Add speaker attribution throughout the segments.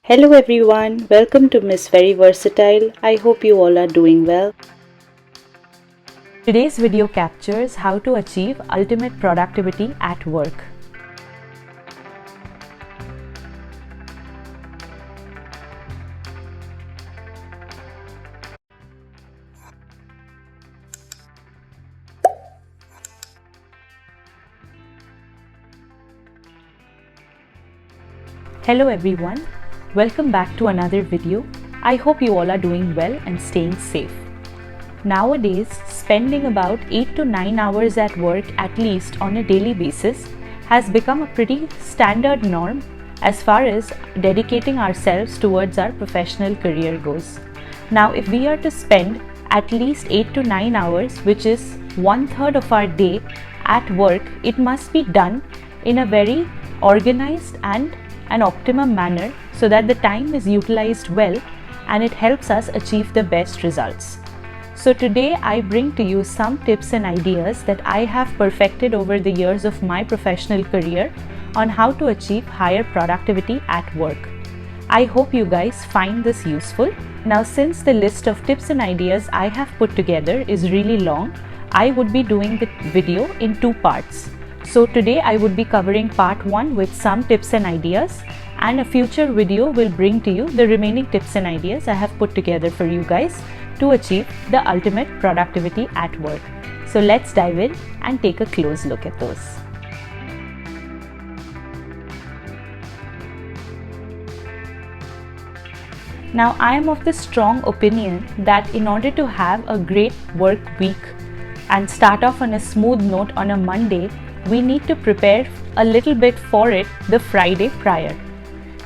Speaker 1: Hello everyone, welcome to Miss Very Versatile. I hope you all are doing well.
Speaker 2: Today's video captures how to achieve ultimate productivity at work. Hello everyone, welcome back to another video. I hope you all are doing well and staying safe. Nowadays, spending about 8 to 9 hours at work at least on a daily basis has become a pretty standard norm as far as dedicating ourselves towards our professional career goes. Now, if we are to spend at least 8 to 9 hours, which is 1/3 of our day at work, it must be done in a very organized and an optimum manner so that the time is utilized well and it helps us achieve the best results. So today I bring to you some tips and ideas that I have perfected over the years of my professional career on how to achieve higher productivity at work. I hope you guys find this useful. Now, since the list of tips and ideas I have put together is really long, I would be doing the video in two parts. So today I would be covering part 1 with some tips and ideas, and a future video will bring to you the remaining tips and ideas I have put together for you guys to achieve the ultimate productivity at work. So let's dive in and take a close look at those. Now, I am of the strong opinion that in order to have a great work week and start off on a smooth note on a Monday, we need to prepare a little bit for it the Friday prior.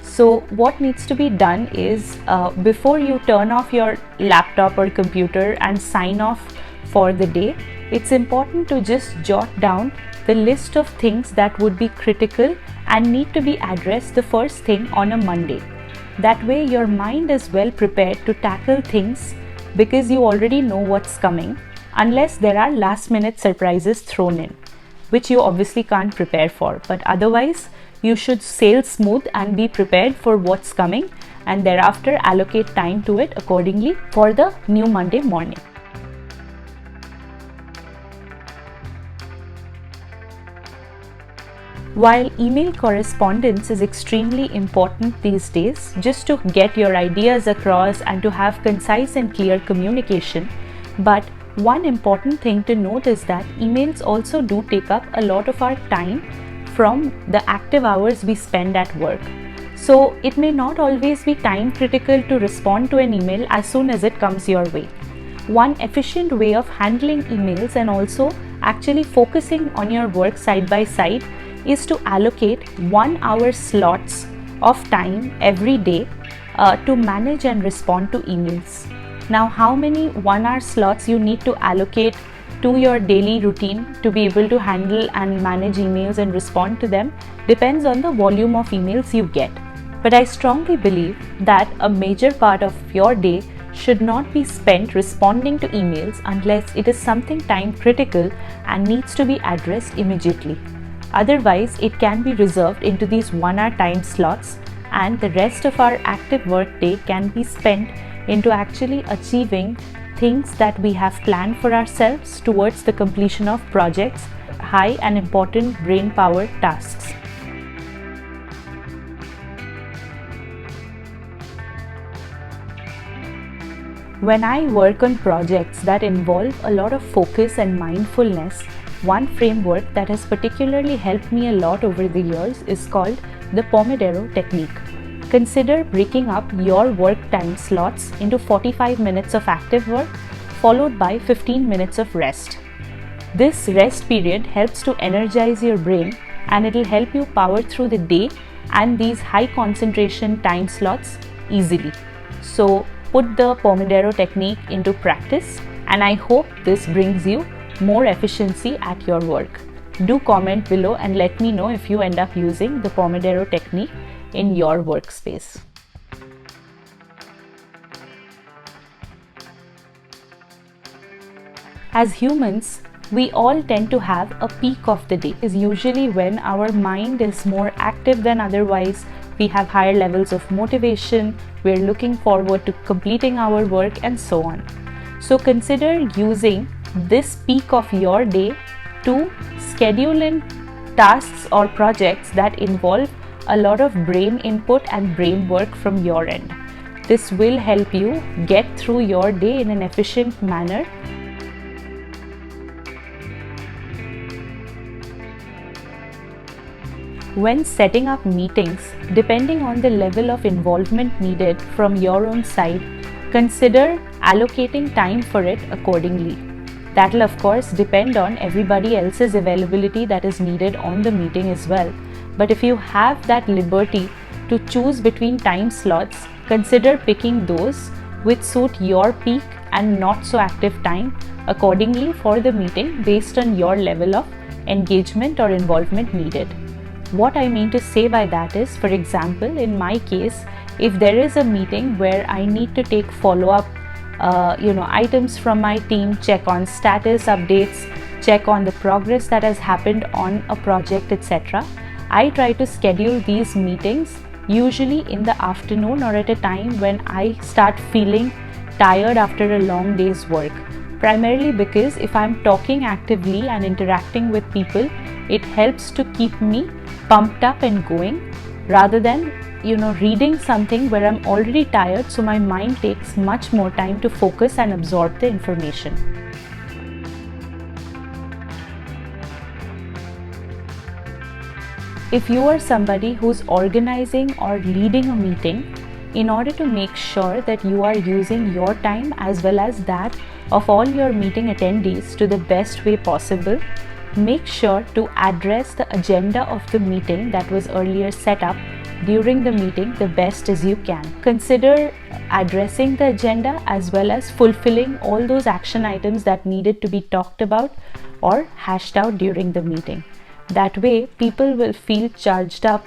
Speaker 2: So what needs to be done is before you turn off your laptop or computer and sign off for the day, it's important to just jot down the list of things that would be critical and need to be addressed the first thing on a Monday. That way your mind is well prepared to tackle things because you already know what's coming, unless there are last minute surprises thrown in, which you obviously can't prepare for. But otherwise, you should sail smooth and be prepared for what's coming, and thereafter allocate time to it accordingly for the new Monday morning. While email correspondence is extremely important these days, just to get your ideas across and to have concise and clear communication, but one important thing to note is that emails also do take up a lot of our time from the active hours we spend at work. So it may not always be time critical to respond to an email as soon as it comes your way. One efficient way of handling emails and also actually focusing on your work side by side is to allocate 1 hour slots of time every day to manage and respond to emails. Now, how many 1 hour slots you need to allocate to your daily routine to be able to handle and manage emails and respond to them depends on the volume of emails you get. But I strongly believe that a major part of your day should not be spent responding to emails unless it is something time critical and needs to be addressed immediately. Otherwise, it can be reserved into these 1 hour time slots, and the rest of our active work day can be spent into actually achieving things that we have planned for ourselves towards the completion of projects, high and important brain power tasks. When I work on projects that involve a lot of focus and mindfulness, one framework that has particularly helped me a lot over the years is called the Pomodoro technique. Consider breaking up your work time slots into 45 minutes of active work followed by 15 minutes of rest. This rest period helps to energize your brain, and it will help you power through the day and these high concentration time slots easily. So put the Pomodoro technique into practice, and I hope this brings you more efficiency at your work. Do comment below and let me know if you end up using the Pomodoro technique in your workspace. As humans, we all tend to have a peak of the day. Is usually when our mind is more active than otherwise, we have higher levels of motivation, we're looking forward to completing our work, and so on. So consider using this peak of your day to schedule in tasks or projects that involve a lot of brain input and brain work from your end. This will help you get through your day in an efficient manner. When setting up meetings, depending on the level of involvement needed from your own side, consider allocating time for it accordingly. That will of course depend on everybody else's availability that is needed on the meeting as well. But if you have that liberty to choose between time slots, consider picking those which suit your peak and not so active time accordingly for the meeting based on your level of engagement or involvement needed. What I mean to say by that is, for example, in my case, if there is a meeting where I need to take follow-up items from my team, check on status updates, check on the progress that has happened on a project, etc., I try to schedule these meetings usually in the afternoon or at a time when I start feeling tired after a long day's work. Primarily because if I'm talking actively and interacting with people, it helps to keep me pumped up and going rather than reading something where I'm already tired, so my mind takes much more time to focus and absorb the information. If you are somebody who's organizing or leading a meeting, in order to make sure that you are using your time as well as that of all your meeting attendees to the best way possible, make sure to address the agenda of the meeting that was earlier set up during the meeting the best as you can. Consider addressing the agenda as well as fulfilling all those action items that needed to be talked about or hashed out during the meeting. That way, people will feel charged up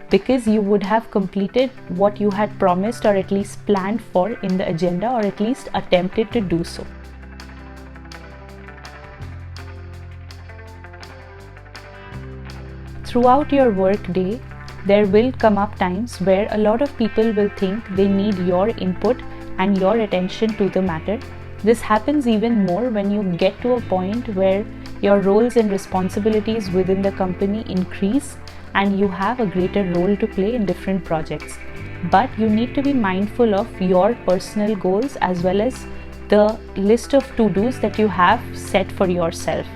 Speaker 2: because you would have completed what you had promised or at least planned for in the agenda, or at least attempted to do so. Throughout your work day, there will come up times where a lot of people will think they need your input and your attention to the matter. This happens even more when you get to a point where your roles and responsibilities within the company increase and you have a greater role to play in different projects. But you need to be mindful of your personal goals as well as the list of to-dos that you have set for yourself.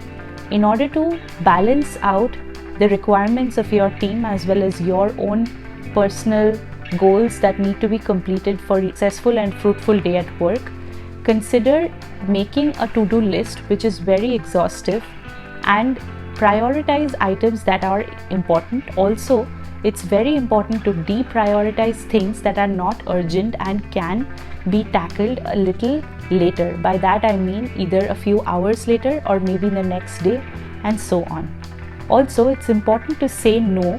Speaker 2: In order to balance out the requirements of your team as well as your own personal goals that need to be completed for a successful and fruitful day at work, consider making a to-do list which is very exhaustive and prioritize items that are important. Also, it's very important to deprioritize things that are not urgent and can be tackled a little later. By that I mean either a few hours later or maybe the next day, and so on. Also, it's important to say no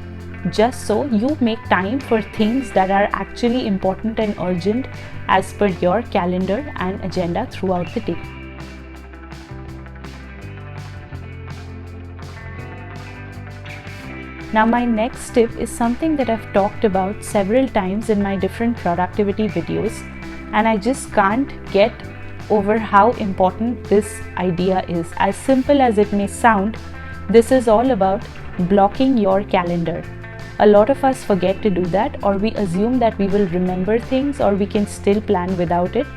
Speaker 2: just so you make time for things that are actually important and urgent as per your calendar and agenda throughout the day. Now, my next tip is something that I've talked about several times in my different productivity videos, and I just can't get over how important this idea is. As simple as it may sound, this is all about blocking your calendar. A lot of us forget to do that, or we assume that we will remember things or we can still plan without it.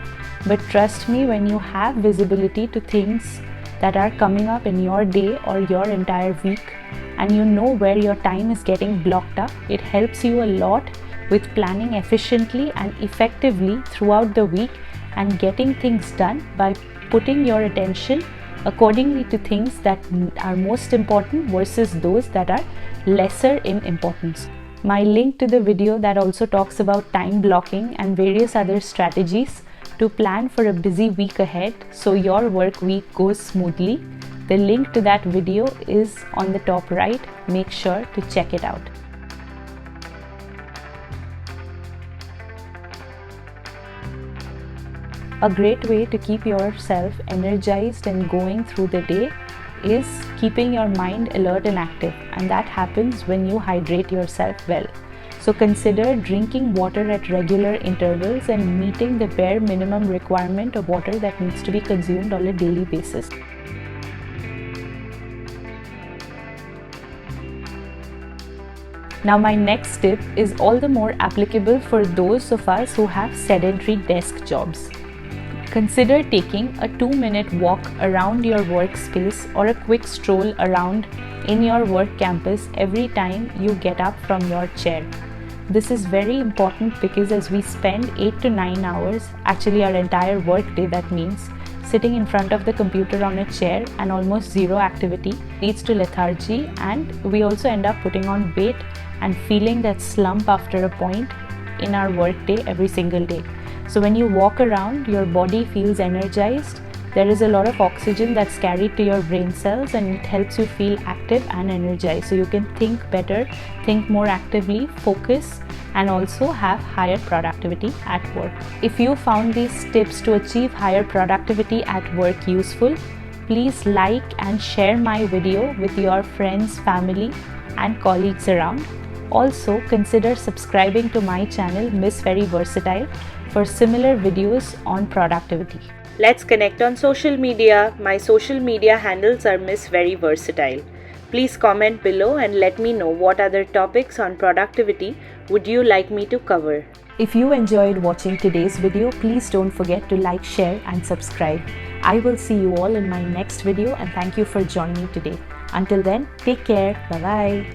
Speaker 2: But trust me, when you have visibility to things that are coming up in your day or your entire week, and you know where your time is getting blocked up, it helps you a lot with planning efficiently and effectively throughout the week and getting things done by putting your attention accordingly to things that are most important versus those that are lesser in importance. My link to the video that also talks about time blocking and various other strategies to plan for a busy week ahead so your work week goes smoothly. The link to that video is on the top right. Make sure to check it out. A great way to keep yourself energized and going through the day is keeping your mind alert and active, and that happens when you hydrate yourself well. So consider drinking water at regular intervals and meeting the bare minimum requirement of water that needs to be consumed on a daily basis. Now my next tip is all the more applicable for those of us who have sedentary desk jobs. Consider taking a 2-minute walk around your workspace or a quick stroll around in your work campus every time you get up from your chair. This is very important because as we spend 8 to 9 hours, actually our entire work day, that means sitting in front of the computer on a chair and almost zero activity leads to lethargy, and we also end up putting on weight and feeling that slump after a point in our work day every single day. So when you walk around, your body feels energized. There is a lot of oxygen that's carried to your brain cells and it helps you feel active and energized. So you can think better, think more actively, focus, and also have higher productivity at work. If you found these tips to achieve higher productivity at work useful, please like and share my video with your friends, family, and colleagues around. Also, consider subscribing to my channel Miss Very Versatile for similar videos on productivity.
Speaker 1: Let's connect on social media. My social media handles are Miss Very Versatile. Please comment below and let me know what other topics on productivity would you like me to cover.
Speaker 2: If you enjoyed watching today's video, please don't forget to like, share, and subscribe. I will see you all in my next video, and thank you for joining me today. Until then, take care. Bye-bye.